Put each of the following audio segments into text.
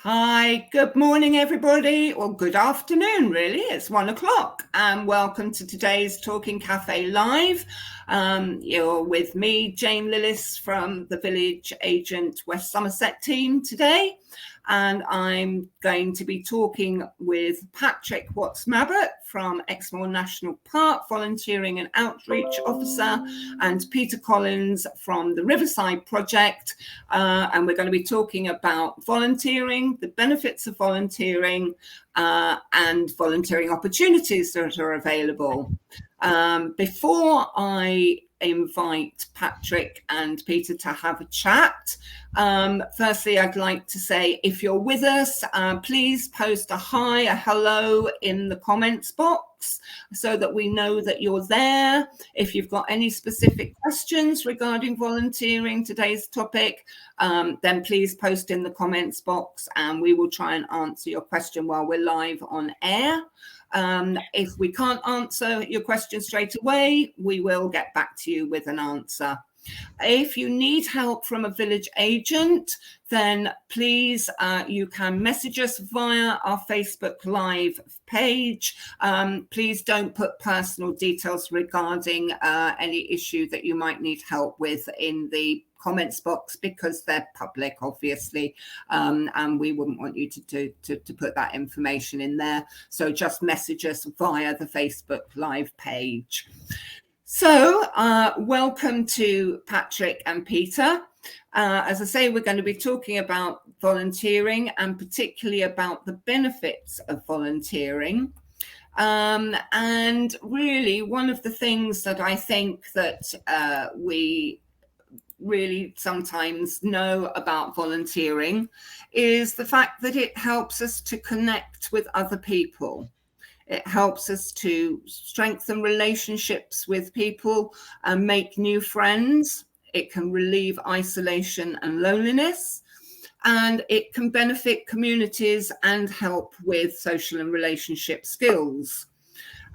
Hi, good morning, everybody, or good afternoon, really. It's 1 o'clock, and welcome to today's Talking Cafe Live. You're with me, Jane Lillis, from the Village Agent West Somerset team today, and I'm going to be talking with Patrick Watts-Mabbott from Exmoor National Park, Volunteering and Outreach Officer, and Peter Collins from the Riverside Project, and we're going to be talking about volunteering, the benefits of volunteering, and volunteering opportunities that are available. Before I invite Patrick and Peter to have a chat, firstly, I'd like to say, if you're with us, please post a hi, a hello in the comments box so that we know that you're there. If you've got any specific questions regarding volunteering, today's topic, then please post in the comments box and we will try and answer your question while we're live on air. If we can't answer your question straight away, we will get back to you with an answer. If you need help from a village agent, then please, you can message us via our Facebook Live page. Please don't put personal details regarding any issue that you might need help with in the comments box, because they're public, obviously, and we wouldn't want you to put that information in there. So just message us via the Facebook Live page. So welcome to Patrick and Peter. As I say, we're going to be talking about volunteering and particularly about the benefits of volunteering. And really, one of the things that I think that we really sometimes know about volunteering is the fact that it helps us to connect with other people. It helps us to strengthen relationships with people and make new friends. It can relieve isolation and loneliness, and it can benefit communities and help with social and relationship skills.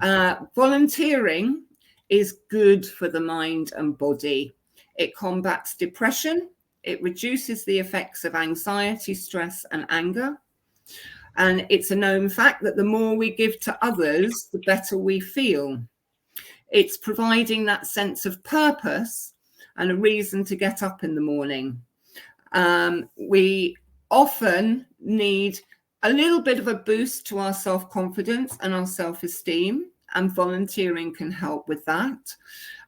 Volunteering is good for the mind and body. It combats depression. It reduces the effects of anxiety, stress, and anger. And it's a known fact that the more we give to others, the better we feel. It's providing that sense of purpose and a reason to get up in the morning. We often need a little bit of a boost to our self-confidence and our self-esteem, and volunteering can help with that.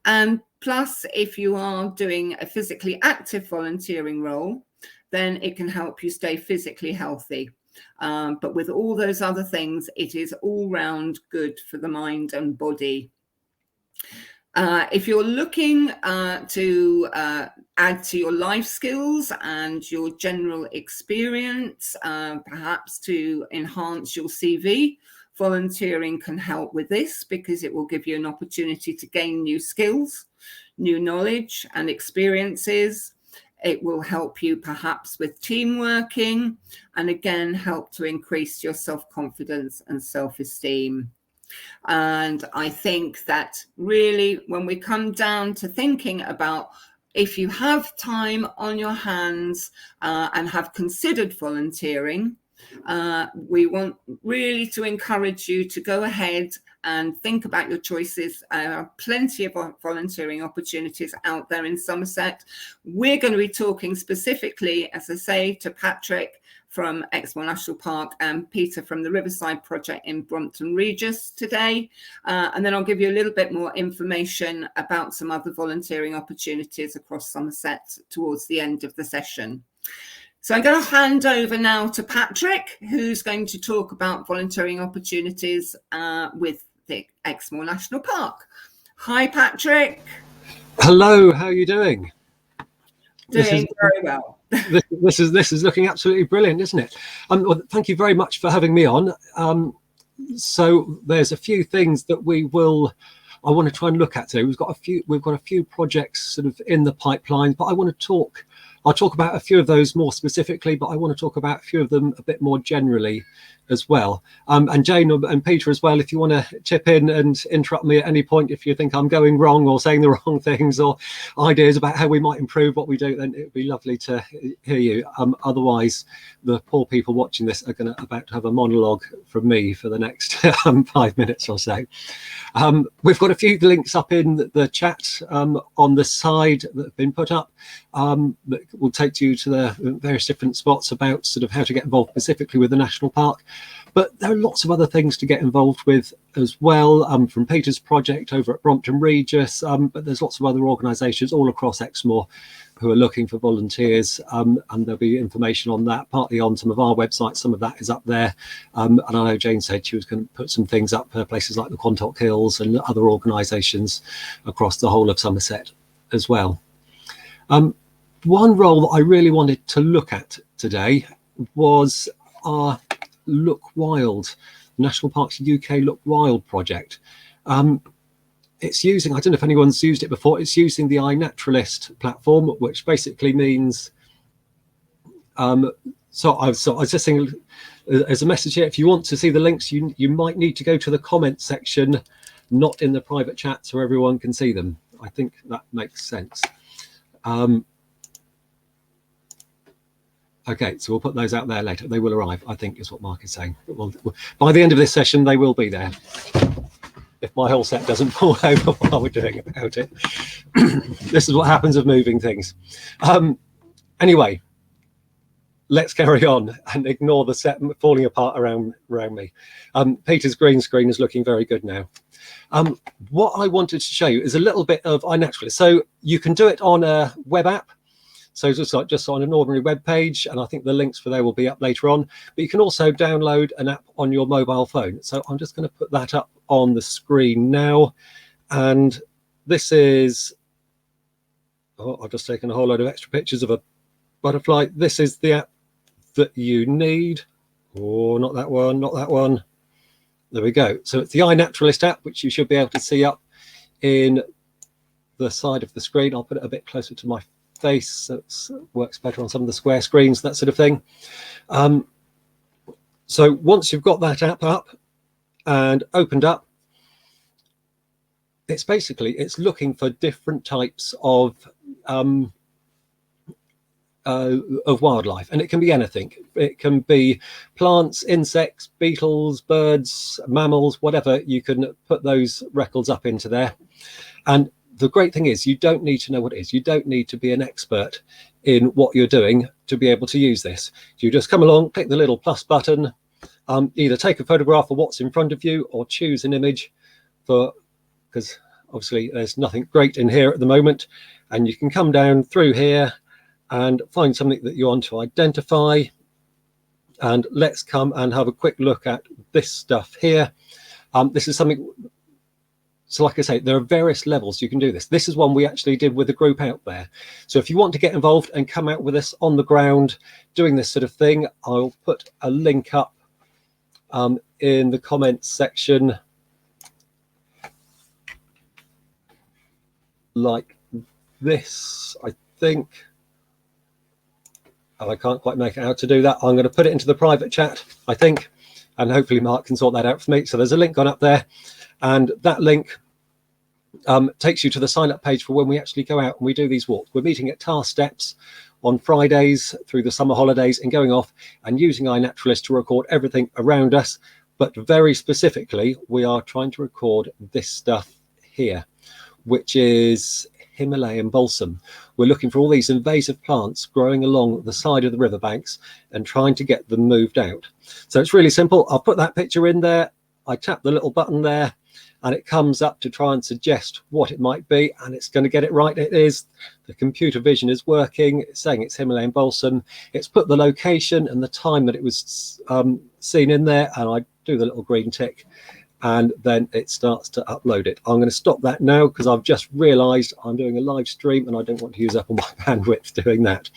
And plus, if you are doing a physically active volunteering role, then it can help you stay physically healthy. But with all those other things, it is all round good for the mind and body. If you're looking to add to your life skills and your general experience, perhaps to enhance your CV, volunteering can help with this, because it will give you an opportunity to gain new skills, new knowledge and experiences. It will help you perhaps with team working, and again, help to increase your self-confidence and self-esteem. And I think that really, when we come down to thinking about, if you have time on your hands and have considered volunteering, we want really to encourage you to go ahead and think about your choices. There are plenty of volunteering opportunities out there in Somerset. We're going to be talking specifically, as I say, to Patrick from Exmoor National Park and Peter from the Riverside Project in Brompton Regis today. And then I'll give you a little bit more information about some other volunteering opportunities across Somerset towards the end of the session. So I'm going to hand over now to Patrick, who's going to talk about volunteering opportunities with the Exmoor National Park. Hi, Patrick. Hello, how are you doing? Doing very well. This is looking absolutely brilliant, isn't it? Well, thank you very much for having me on. So there's a few things that I want to try and look at today. We've got a few projects sort of in the pipeline, but I want to talk I'll talk about a few of those more specifically, but I want to talk about a few of them a bit more generally as well. And Jane and Peter as well, if you want to chip in and interrupt me at any point if you think I'm going wrong or saying the wrong things or ideas about how we might improve what we do, then it would be lovely to hear you. Otherwise, the poor people watching this are about to have a monologue from me for the next 5 minutes or so. We've got a few links up in the chat on the side that have been put up that will take you to the various different spots about sort of how to get involved specifically with the national park. But there are lots of other things to get involved with as well, from Peter's project over at Brompton Regis, but there's lots of other organisations all across Exmoor who are looking for volunteers, and there'll be information on that, partly on some of our websites. Some of that is up there, and I know Jane said she was going to put some things up for places like the Quantock Hills and other organisations across the whole of Somerset as well. One role that I really wanted to look at today was our Look Wild, National Parks UK Look Wild project. It's using, I don't know if anyone's used it before, it's using the iNaturalist platform, which basically means, so I was just saying, as a message here, if you want to see the links, you might need to go to the comments section, not in the private chat, so everyone can see them. I think that makes sense. Okay, so we'll put those out there later. They will arrive, I think, is what Mark is saying. By the end of this session, they will be there, if my whole set doesn't fall over while we're doing about it. This is what happens with moving things. Anyway, let's carry on and ignore the set falling apart around me. Peter's green screen is looking very good now. What I wanted to show you is a little bit of iNaturalist. So you can do it on a web app. So just on an ordinary web page, and I think the links for there will be up later on. But you can also download an app on your mobile phone. So I'm just going to put that up on the screen now. And this is, I've just taken a whole load of extra pictures of a butterfly. This is the app that you need. Oh, not that one, not that one. There we go. So it's the iNaturalist app, which you should be able to see up in the side of the screen. I'll put it a bit closer to my face so it works better on some of the square screens, that sort of thing. So once you've got that app up and opened up, it's looking for different types of wildlife, and it can be anything. It can be plants, insects, beetles, birds, mammals, whatever. You can put those records up into there. And the great thing is you don't need to know what it is. You don't need to be an expert in what you're doing to be able to use this. You just come along, click the little plus button, either take a photograph of what's in front of you or choose an image because obviously there's nothing great in here at the moment. And you can come down through here and find something that you want to identify. And let's come and have a quick look at this stuff here. This is something. So like I say, there are various levels you can do this. This is one we actually did with a group out there. So if you want to get involved and come out with us on the ground doing this sort of thing, I'll put a link up in the comments section like this, I think. And I can't quite make it out to do that. I'm going to put it into the private chat, I think, and hopefully Mark can sort that out for me. So there's a link gone up there, and that link takes you to the sign up page for when we actually go out and we do these walks. We're meeting at Tar Steps on Fridays through the summer holidays and going off and using iNaturalist to record everything around us. But very specifically, we are trying to record this stuff here, which is Himalayan balsam. We're looking for all these invasive plants growing along the side of the riverbanks and trying to get them moved out. So it's really simple. I'll put that picture in there. I tap the little button there and it comes up to try and suggest what it might be, and it's going to get it right. It is. The computer vision is working. It's saying it's Himalayan balsam. It's put the location and the time that it was seen in there, and I do the little green tick, and then it starts to upload it. I'm going to stop that now because I've just realized I'm doing a live stream and I don't want to use up all my bandwidth doing that,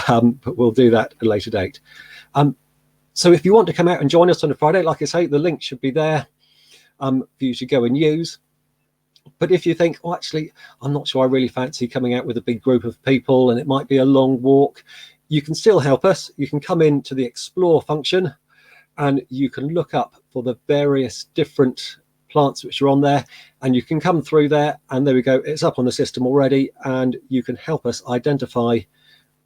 but we'll do that at a later date. So if you want to come out and join us on a Friday, like I say, the link should be there for you to go and use. But if you think, oh, actually, I'm not sure I really fancy coming out with a big group of people and it might be a long walk, you can still help us. You can come into the explore function and you can look up for the various different plants which are on there, and you can come through there, and there we go, it's up on the system already, and you can help us identify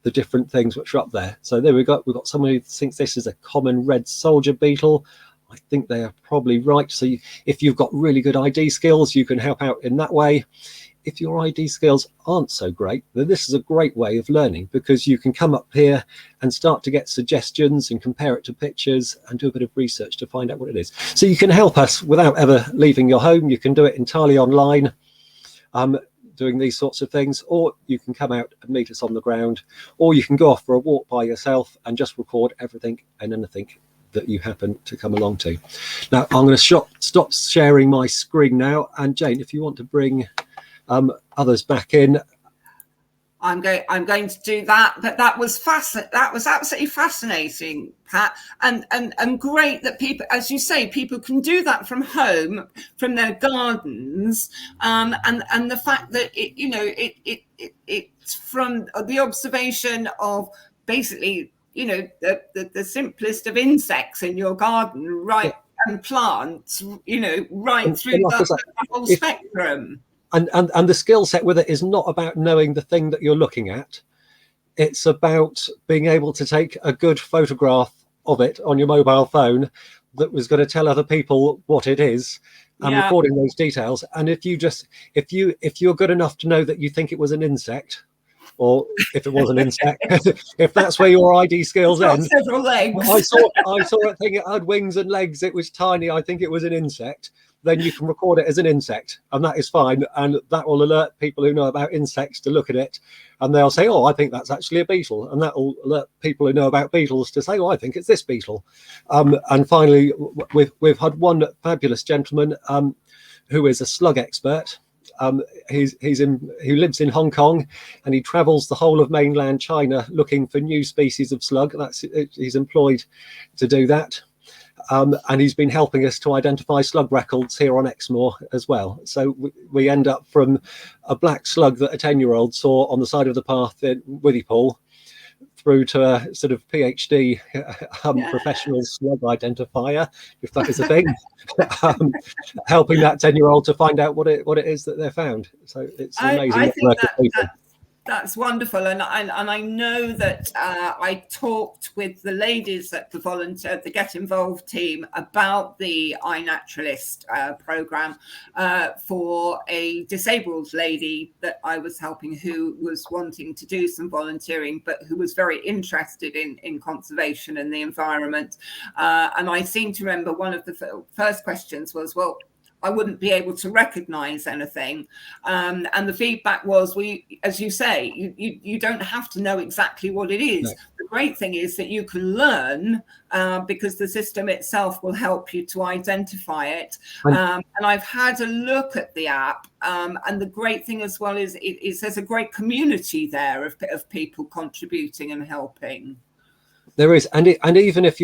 the different things which are up there. So there we go, we've got someone who thinks this is a common red soldier beetle. I think they are probably right. So if you've got really good ID skills, you can help out in that way. If your ID skills aren't so great, then this is a great way of learning, because you can come up here and start to get suggestions and compare it to pictures and do a bit of research to find out what it is. So you can help us without ever leaving your home. You can do it entirely online, doing these sorts of things, or you can come out and meet us on the ground, or you can go off for a walk by yourself and just record everything and anything that you happen to come along to. Now I'm going to stop sharing my screen now, and Jane, if you want to bring others back in. I'm going to do that. But that was absolutely fascinating, Pat, and great that people, as you say, people can do that from home, from their gardens, and the fact that it's from the observation of basically, the simplest of insects in your garden, right, and plants, right through the whole spectrum. And the skill set with it is not about knowing the thing that you're looking at. It's about being able to take a good photograph of it on your mobile phone that was going to tell other people what it is, and recording those details. And if you're good enough to know that you think it was an insect, or if it was an insect, if that's where your ID skills end. Several legs. I saw it thing, it had wings and legs, it was tiny, I think it was an insect. Then you can record it as an insect, and that is fine, and that will alert people who know about insects to look at it, and they'll say, oh, I think that's actually a beetle, and that will alert people who know about beetles to say, oh, I think it's this beetle. And finally, we've had one fabulous gentleman who is a slug expert. He lives in Hong Kong, and he travels the whole of mainland China looking for new species of slug. He's employed to do that. And he's been helping us to identify slug records here on Exmoor as well. So we end up from a black slug that a 10-year-old saw on the side of the path in Withypool through to a sort of PhD professional slug identifier, if that is a thing, helping that 10-year-old to find out what it is that they're found. So it's amazing. I think that's wonderful, and I know that I talked with the ladies at the Get Involved team about the iNaturalist program for a disabled lady that I was helping, who was wanting to do some volunteering, but who was very interested in conservation and the environment. And I seem to remember one of the first questions was, well, I wouldn't be able to recognize anything. And the feedback was, as you say, you don't have to know exactly what it is. No. The great thing is that you can learn because the system itself will help you to identify it. And I've had a look at the app, and the great thing as well is there's a great community there of people contributing and helping. There is, and even if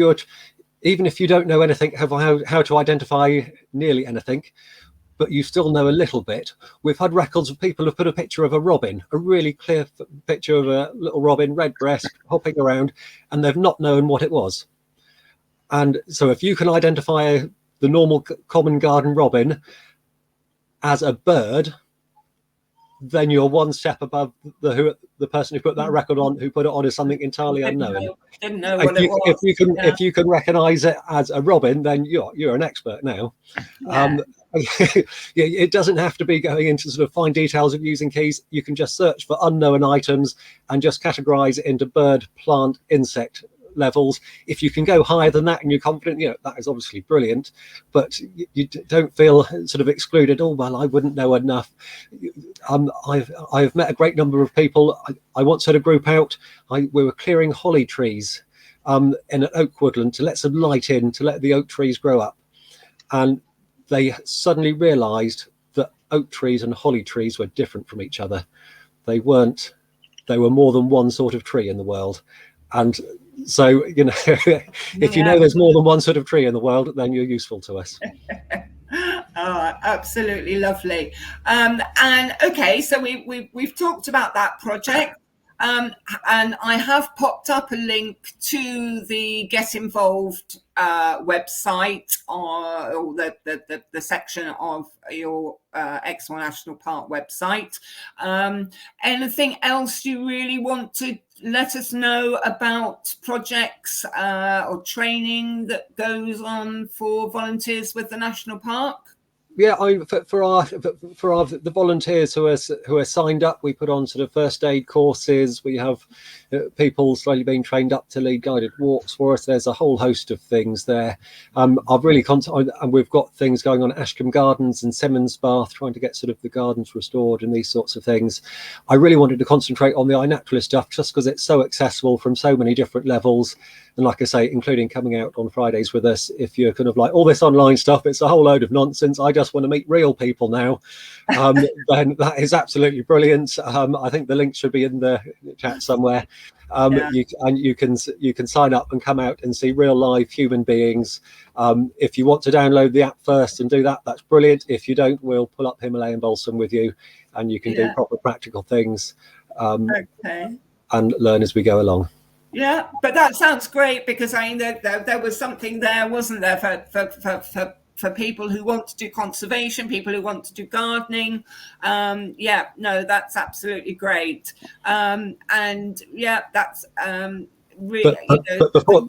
you don't know anything how to identify nearly anything, but you still know a little bit, we've had records of people who've put a picture of a robin, a really clear picture of a little robin, red breast, hopping around, and they've not known what it was. And so if you can identify the normal common garden robin as a bird, then you're one step above the person who put that record on, who put it on as something entirely unknown. Didn't know what it was. If you can recognise it as a robin, then you're an expert now. Yeah. It doesn't have to be going into sort of fine details of using keys. You can just search for unknown items and just categorise it into bird, plant, insect levels. If you can go higher than that and you're confident, that is obviously brilliant, but you don't feel sort of excluded. Oh, well, I wouldn't know enough. I've met a great number of people. I once had a group out. We were clearing holly trees in an oak woodland to let some light in, to let the oak trees grow up, and they suddenly realized that oak trees and holly trees were different from each other. They were more than one sort of tree in the world. And so, if you know there's more than one sort of tree in the world, then you're useful to us. Oh, absolutely lovely. And okay, so we've talked about that project. And I have popped up a link to the Get Involved website, or the section of your Exmoor National Park website. Anything else you really want to let us know about projects or training that goes on for volunteers with the national park? Yeah, for the volunteers who are signed up, we put on sort of first aid courses. We have people slowly being trained up to lead guided walks for us. There's a whole host of things there. I've really and we've got things going on at Ashcombe Gardens and Simmons Bath, trying to get sort of the gardens restored and these sorts of things. I really wanted to concentrate on the iNaturalist stuff just because it's so accessible from so many different levels. And like I say, including coming out on Fridays with us, if you're kind of like, all this online stuff, it's a whole load of nonsense, I just want to meet real people now, then that is absolutely brilliant. I think the link should be in the chat somewhere. Yeah. You can sign up and come out and see real live human beings. If you want to download the app first and do that, that's brilliant. If you don't, we'll pull up Himalayan balsam with you, and you can do proper practical things and learn as we go along. Yeah, but that sounds great, because I mean there was something there, wasn't there, for people who want to do conservation, people who want to do gardening. Yeah, no, that's absolutely great. And yeah, that's really. But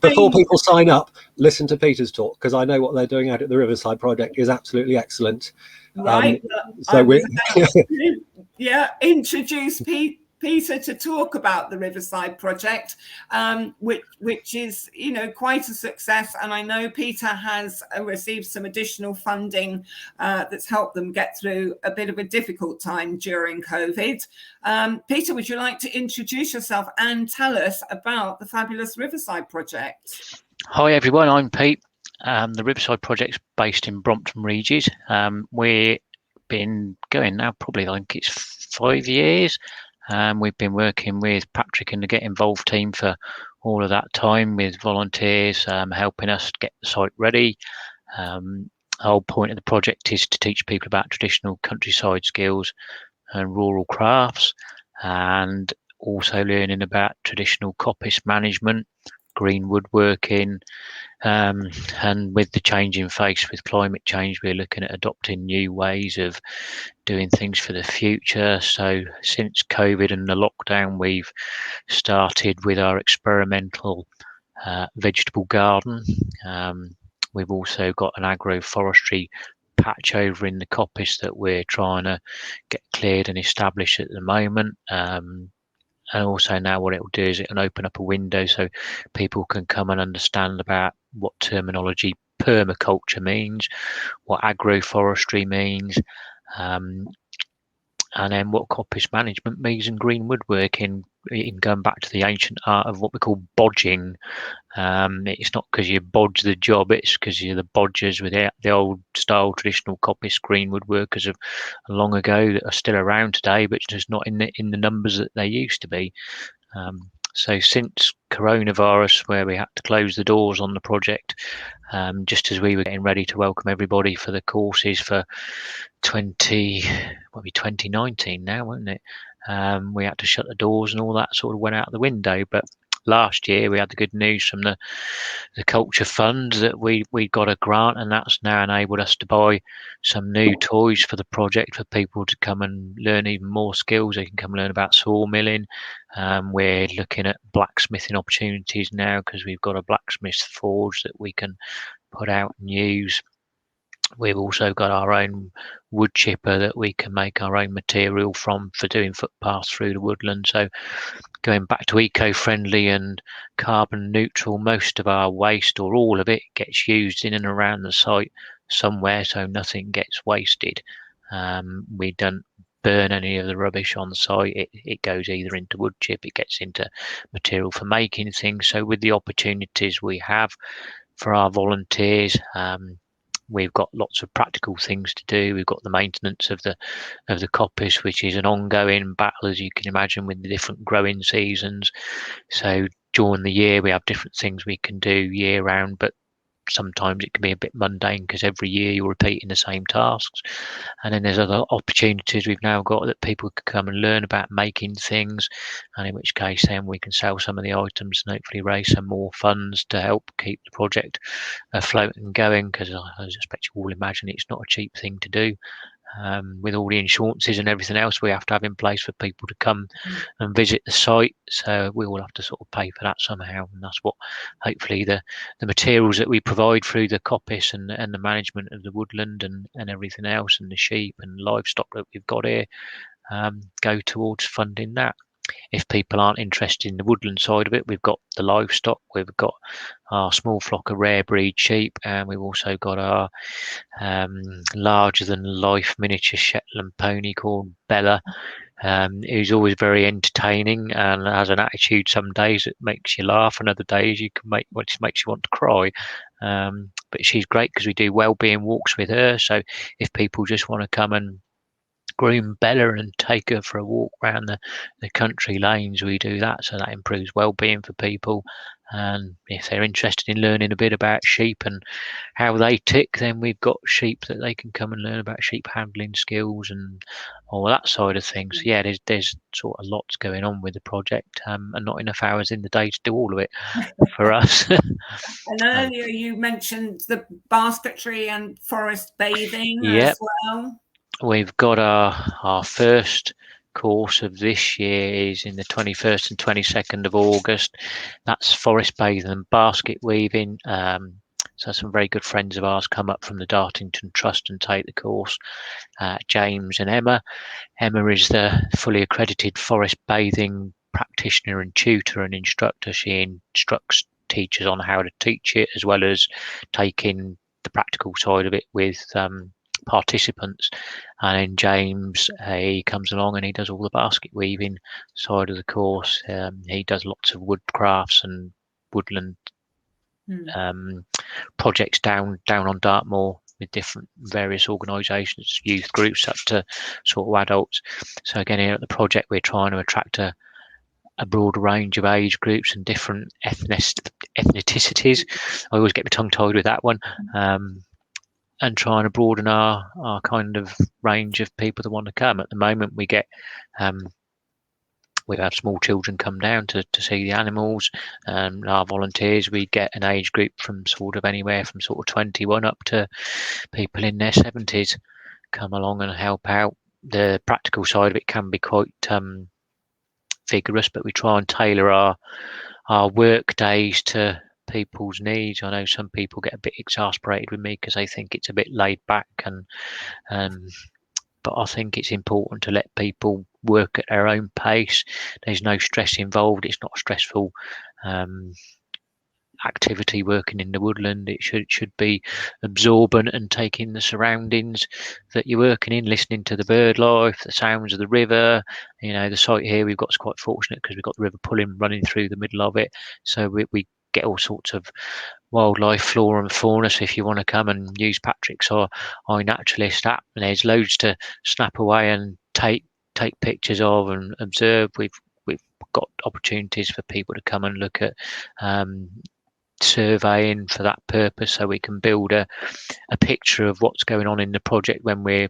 before people sign up, listen to Peter's talk, because I know what they're doing out at the Riverside Project is absolutely excellent. Right. So we introduce Peter to talk about the Riverside Project, which is, quite a success. And I know Peter has received some additional funding that's helped them get through a bit of a difficult time during COVID. Peter, would you like to introduce yourself and tell us about the fabulous Riverside Project? Hi everyone, I'm Pete. The Riverside Project's based in Brompton Regis. We've been going now probably, I think it's 5 years. We've been working with Patrick and the Get Involved team for all of that time, with volunteers helping us get the site ready. The whole point of the project is to teach people about traditional countryside skills and rural crafts, and also learning about traditional coppice management, green woodworking, and with the changing face with climate change, we're looking at adopting new ways of doing things for the future. So since COVID and the lockdown, we've started with our experimental vegetable garden. We've also got an agroforestry patch over in the coppice that we're trying to get cleared and established at the moment. And also now what it will do is it can open up a window so people can come and understand about what terminology permaculture means, what agroforestry means, and then what coppice management means, and green woodworking, in going back to the ancient art of what we call bodging. It's not because you bodge the job, it's because you're the bodgers with the old style traditional coppice green woodworkers of long ago that are still around today, but just not in the numbers that they used to be. So since coronavirus, where we had to close the doors on the project, just as we were getting ready to welcome everybody for the courses for 2019 now, wasn't it? We had to shut the doors and all that sort of went out the window. But last year we had the good news from the culture fund that we got a grant, and that's now enabled us to buy some new toys for the project for people to come and learn even more skills. They can come learn about sawmilling. We're looking at blacksmithing opportunities now, because we've got a blacksmith's forge that we can put out and use. We've also got our own wood chipper that we can make our own material from for doing footpaths through the woodland. So going back to eco-friendly and carbon neutral, most of our waste, or all of it, gets used in and around the site somewhere, so nothing gets wasted. We don't burn any of the rubbish on site. It goes either into wood chip, it gets into material for making things. So with the opportunities we have for our volunteers, we've got lots of practical things to do. We've got the maintenance of the coppice, which is an ongoing battle, as you can imagine, with the different growing seasons. So during the year we have different things we can do year round, but sometimes it can be a bit mundane because every year you're repeating the same tasks. And then there's other opportunities we've now got that people can come and learn about making things, and in which case then we can sell some of the items and hopefully raise some more funds to help keep the project afloat and going, because I expect you all imagine it's not a cheap thing to do. With all the insurances and everything else we have to have in place for people to come and visit the site, so we all have to sort of pay for that somehow, and that's what hopefully the materials that we provide through the coppice and the management of the woodland and everything else, and the sheep and livestock that we've got here, go towards funding that. If people aren't interested in the woodland side of it, we've got the livestock, we've got our small flock of rare breed sheep, and we've also got our larger than life miniature Shetland pony called Bella, who's always very entertaining and has an attitude some days that makes you laugh, and other days you can makes you want to cry. But she's great because we do well-being walks with her, so if people just want to come and groom Bella and take her for a walk around the country lanes, we do that, so that improves well-being for people. And if they're interested in learning a bit about sheep and how they tick, then we've got sheep that they can come and learn about sheep handling skills and all that side of things. So yeah, there's sort of lots going on with the project, and not enough hours in the day to do all of it for us. And earlier you mentioned the basketry and forest bathing Yep. as well. We've got our first course of this year is in the 21st and 22nd of August. That's forest bathing and basket weaving. So some very good friends of ours come up from the Dartington Trust and take the course. James and Emma. Emma is the fully accredited forest bathing practitioner and tutor and instructor. She instructs teachers on how to teach it, as well as taking the practical side of it with participants. And then James, he comes along and he does all the basket weaving side of the course. He does lots of wood crafts and woodland projects down on Dartmoor with different various organisations, youth groups up to sort of adults. So again, here at the project, we're trying to attract a broader range of age groups and different ethnicities. I always get my tongue tied with that one. And trying to broaden our kind of range of people that want to come. At the moment, we get we have small children come down to see the animals. Our volunteers, we get an age group from sort of anywhere from sort of 21 up to people in their 70s come along and help out. The practical side of it can be quite vigorous, but we try and tailor our work days to people's needs. I know some people get a bit exasperated with me because they think it's a bit laid back, and but I think it's important to let people work at their own pace. There's no stress involved. It's not a stressful activity working in the woodland. It should be absorbent and take in the surroundings that you're working in, listening to the bird life, the sounds of the river. The site here we've got is quite fortunate because we've got the River Pulling running through the middle of it, so we get all sorts of wildlife, flora and fauna. So if you want to come and use Patrick's or iNaturalist app, and there's loads to snap away and take pictures of and observe. We've got opportunities for people to come and look at surveying for that purpose, so we can build a picture of what's going on in the project when we're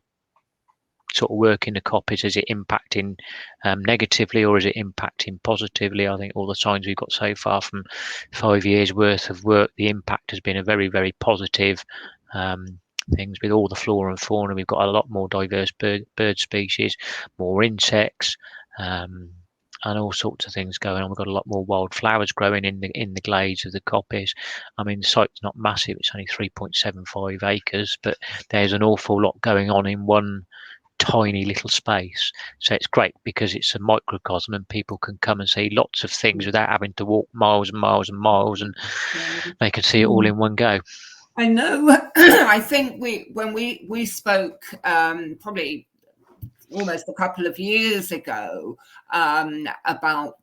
sort of working the copies. Is it impacting negatively, or is it impacting positively? I think all the signs we've got so far from 5 years worth of work, the impact has been a very, very positive things with all the flora and fauna. We've got a lot more diverse bird species, more insects, and all sorts of things going on. We've got a lot more wildflowers growing in the glades of the coppice. I mean, the site's not massive, it's only 3.75 acres, but there's an awful lot going on in one tiny little space. So it's great because it's a microcosm and people can come and see lots of things without having to walk miles and miles and miles, and they can see it all in one go. I know. I think when we spoke probably almost a couple of years ago about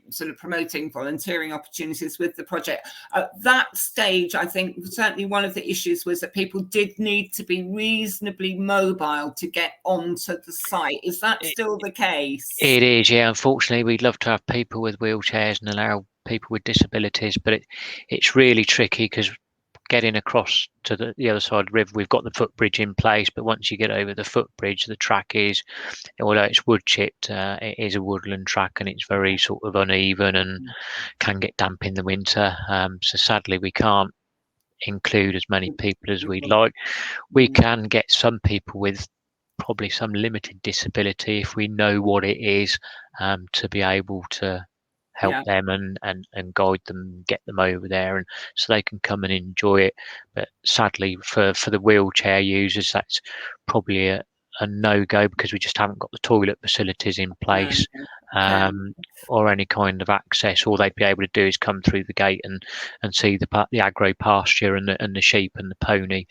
sort of promoting volunteering opportunities with the project. At that stage, I think certainly one of the issues was that people did need to be reasonably mobile to get onto the site. Is that still the case? It is, yeah. Unfortunately, we'd love to have people with wheelchairs and allow people with disabilities, but it's really tricky because getting across to the other side of the river, we've got the footbridge in place, but once you get over the footbridge, the track is, although it's wood chipped, it is a woodland track, and it's very sort of uneven and can get damp in the winter. So sadly, we can't include as many people as we'd like. We can get some people with probably some limited disability if we know what it is, to be able to help them and guide them, get them over there, and so they can come and enjoy it. But sadly, for the wheelchair users, that's probably a no-go, because we just haven't got the toilet facilities in place, or any kind of access. All they'd be able to do is come through the gate and see the agro pasture and the sheep and the pony.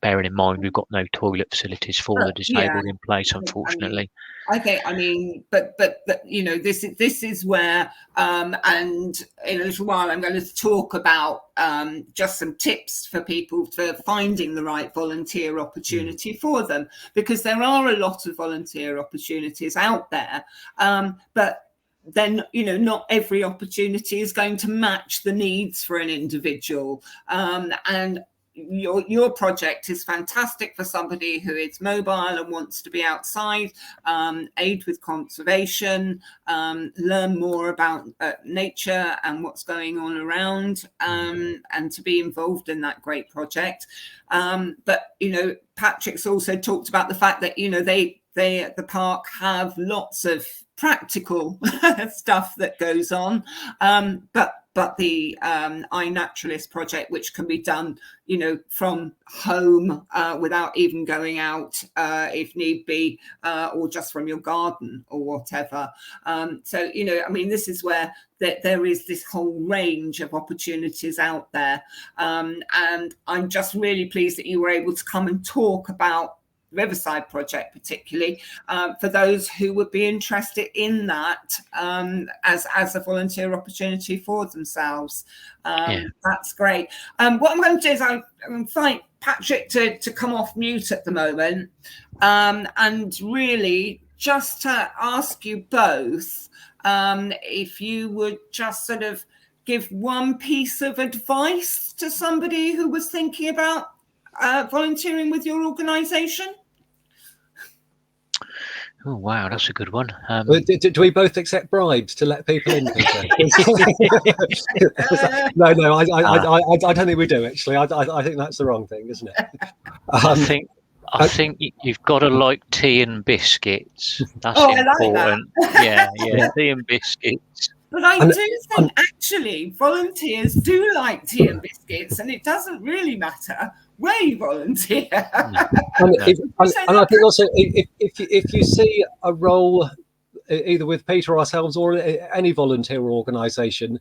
Bearing in mind we've got no toilet facilities for the disabled in place, unfortunately. Okay, I mean, but you know, this is where, and in a little while I'm going to talk about just some tips for people for finding the right volunteer opportunity for them, because there are a lot of volunteer opportunities out there, but then, you know, not every opportunity is going to match the needs for an individual, and your project is fantastic for somebody who is mobile and wants to be outside, aid with conservation, learn more about nature and what's going on around, and to be involved in that great project. But, you know, Patrick's also talked about the fact that, you know, they at the park have lots of practical stuff that goes on, but the iNaturalist project, which can be done, you know, from home without even going out, if need be, or just from your garden or whatever. So, you know, I mean, this is where there is this whole range of opportunities out there. And I'm just really pleased that you were able to come and talk about Riverside Project, particularly for those who would be interested in that as a volunteer opportunity for themselves. That's great. What I'm going to do is I'm going to invite Patrick to come off mute at the moment, and really just to ask you both if you would just sort of give one piece of advice to somebody who was thinking about volunteering with your organisation. Oh wow, that's a good one. Do we both accept bribes to let people in? No, I don't think we do, actually. I think that's the wrong thing, isn't it? I think you've got to like tea and biscuits. That's important. I like that. tea and biscuits. But I do think actually volunteers do like tea and biscuits, and it doesn't really matter where you volunteer. And I think also if you see a role either with Peter or ourselves or any volunteer organisation,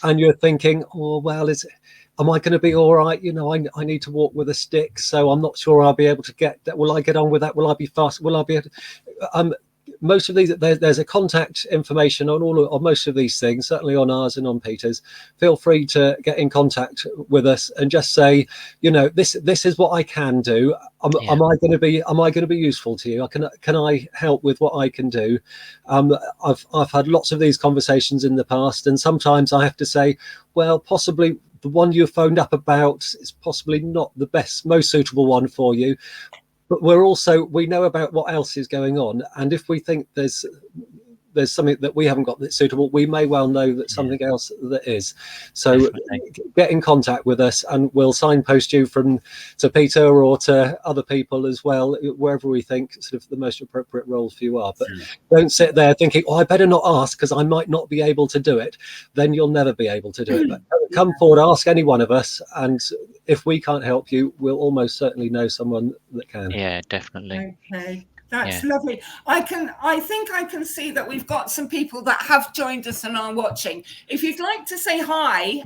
and you're thinking, oh well, am I going to be all right? You know, I need to walk with a stick, so I'm not sure I'll be able to get that. Will I get on with that? Will I be fast? Will I be able to, most of these, there's a contact information on most of these things, certainly on ours and on Peter's. Feel free to get in contact with us and just say, you know, this is what I can do. Am I going to be useful to you? Can I help with what I can do? I've had lots of these conversations in the past, and sometimes I have to say, well, possibly the one you phoned up about is possibly not the most suitable one for you. But we know about what else is going on, and if we think there's something that we haven't got that's suitable, we may well know that something else that is. So definitely get in contact with us, and we'll signpost you to Peter or to other people as well, wherever we think sort of the most appropriate roles for you are. But don't sit there thinking, oh, I better not ask because I might not be able to do it. Then you'll never be able to do it. But come forward, ask any one of us, and if we can't help you, we'll almost certainly know someone that can. Yeah, definitely. Okay. That's lovely. I think I can see that we've got some people that have joined us and are watching. If you'd like to say hi,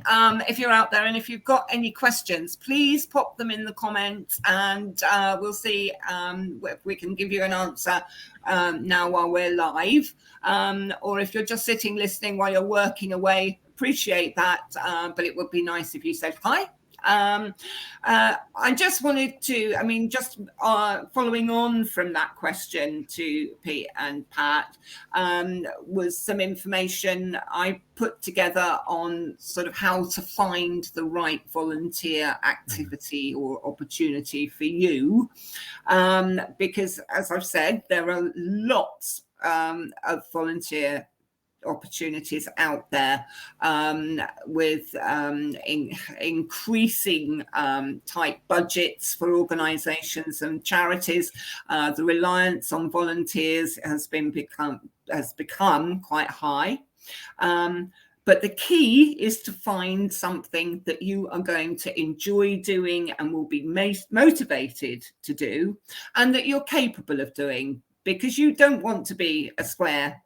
if you're out there, and if you've got any questions, please pop them in the comments, and we'll see if we can give you an answer now while we're live. Or if you're just sitting listening while you're working away, appreciate that. But it would be nice if you said hi. I just wanted to, I mean, just following on from that question to Pete and Pat, was some information I put together on sort of how to find the right volunteer activity or opportunity for you. Because, as I've said, there are lots of volunteer opportunities out there, with increasing tight budgets for organisations and charities. The reliance on volunteers has become quite high. But the key is to find something that you are going to enjoy doing and will be motivated to do, and that you're capable of doing, because you don't want to be a square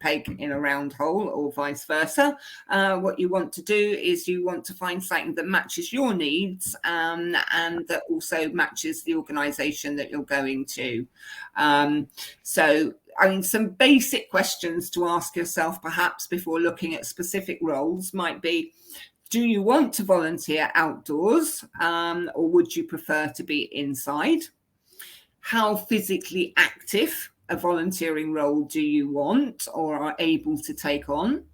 peg in a round hole, or vice versa. What you want to do is you want to find something that matches your needs, and that also matches the organisation that you're going to. So, I mean, some basic questions to ask yourself perhaps before looking at specific roles might be, do you want to volunteer outdoors, or would you prefer to be inside? How physically active a volunteering role do you want or are able to take on?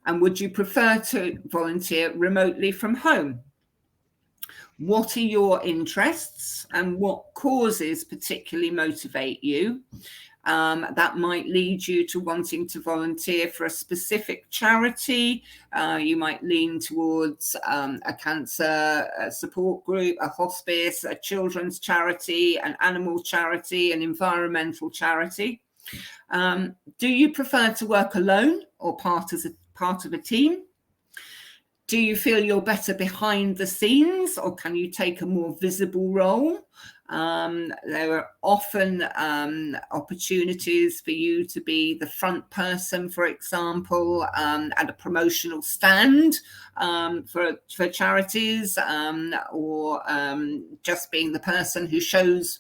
And would you prefer to volunteer remotely from home? What are your interests and what causes particularly motivate you? That might lead you to wanting to volunteer for a specific charity. You might lean towards a cancer support group, a hospice, a children's charity, an animal charity, an environmental charity. Do you prefer to work alone or part of a team? Do you feel you're better behind the scenes, or can you take a more visible role? There are often opportunities for you to be the front person, for example, at a promotional stand for charities, or just being the person who shows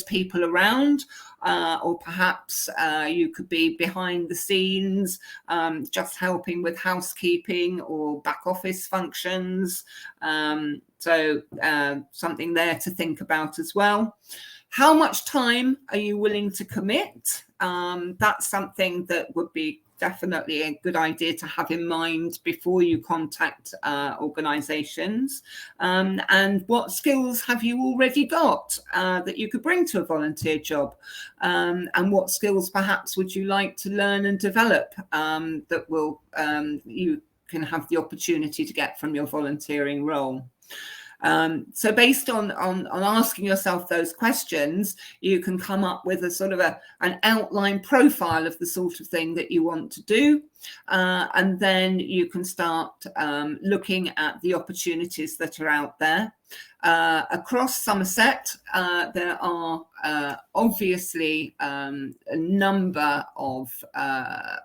people around. Or perhaps you could be behind the scenes, just helping with housekeeping or back office functions. So something there to think about as well. How much time are you willing to commit? That's something that would be definitely a good idea to have in mind before you contact organisations. And what skills have you already got that you could bring to a volunteer job? And what skills perhaps would you like to learn and develop that will you can have the opportunity to get from your volunteering role? So based on asking yourself those questions, you can come up with a sort of an outline profile of the sort of thing that you want to do. And then you can start looking at the opportunities that are out there. Across Somerset, there are obviously a number of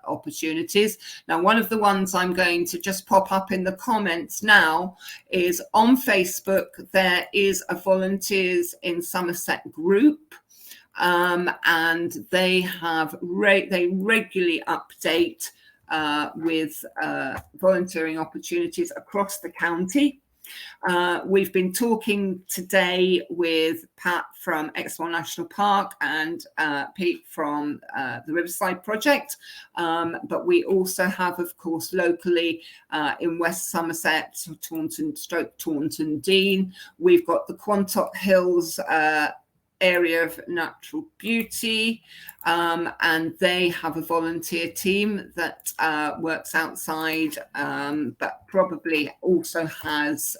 opportunities. Now, one of the ones I'm going to just pop up in the comments now is on Facebook. There is a Volunteers in Somerset group. And they regularly update with volunteering opportunities across the county. We've been talking today with Pat from Exmoor National Park and Pete from the Riverside Project, but we also have, of course, locally in West Somerset, Taunton Dean, we've got the Quantock Hills area of natural beauty, and they have a volunteer team that works outside, but probably also has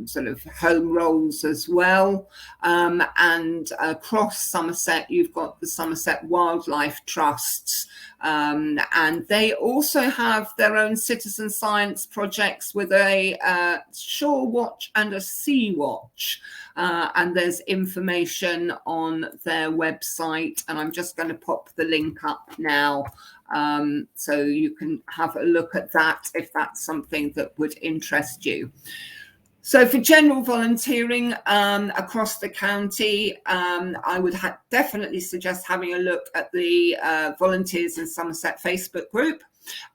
sort of home roles as well. And across Somerset, you've got the Somerset Wildlife Trusts, and they also have their own citizen science projects with a Shore Watch and a Sea Watch. And there's information on their website, and I'm just going to pop the link up now, so you can have a look at that if that's something that would interest you. So for general volunteering across the county, I would definitely suggest having a look at the Volunteers in Somerset Facebook group.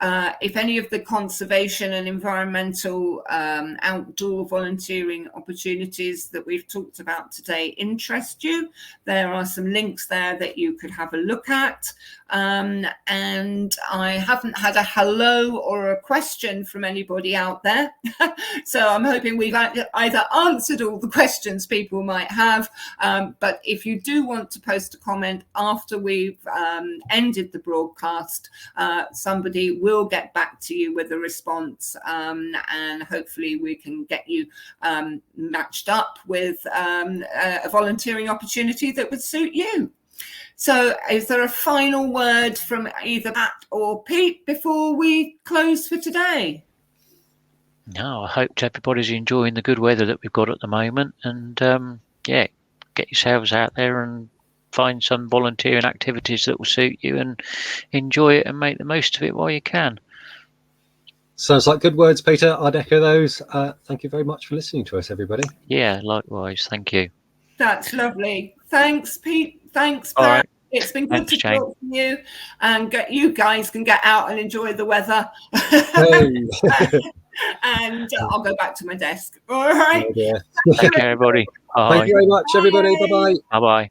If any of the conservation and environmental outdoor volunteering opportunities that we've talked about today interest you, there are some links there that you could have a look at. And I haven't had a hello or a question from anybody out there. So I'm hoping we've either answered all the questions people might have, but if you do want to post a comment after we've ended the broadcast, somebody will get back to you with a response, and hopefully we can get you matched up with a volunteering opportunity that would suit you. So is there a final word from either Matt or Pete before we close for today? No, I hope everybody's enjoying the good weather that we've got at the moment, and yeah, get yourselves out there and find some volunteering activities that will suit you and enjoy it and make the most of it while you can. Sounds like good words, Peter. I'd echo those. Thank you very much for listening to us, everybody. Yeah, likewise. Thank you. That's lovely. Thanks, Pete. Thanks, Pat. All right. It's been good Thanks, to Jane. talk to you, and you guys can get out and enjoy the weather. Hey. And I'll go back to my desk. All right. Oh, dear. Take care, everybody. Bye. Thank you very much, everybody. Bye-bye. Bye-bye.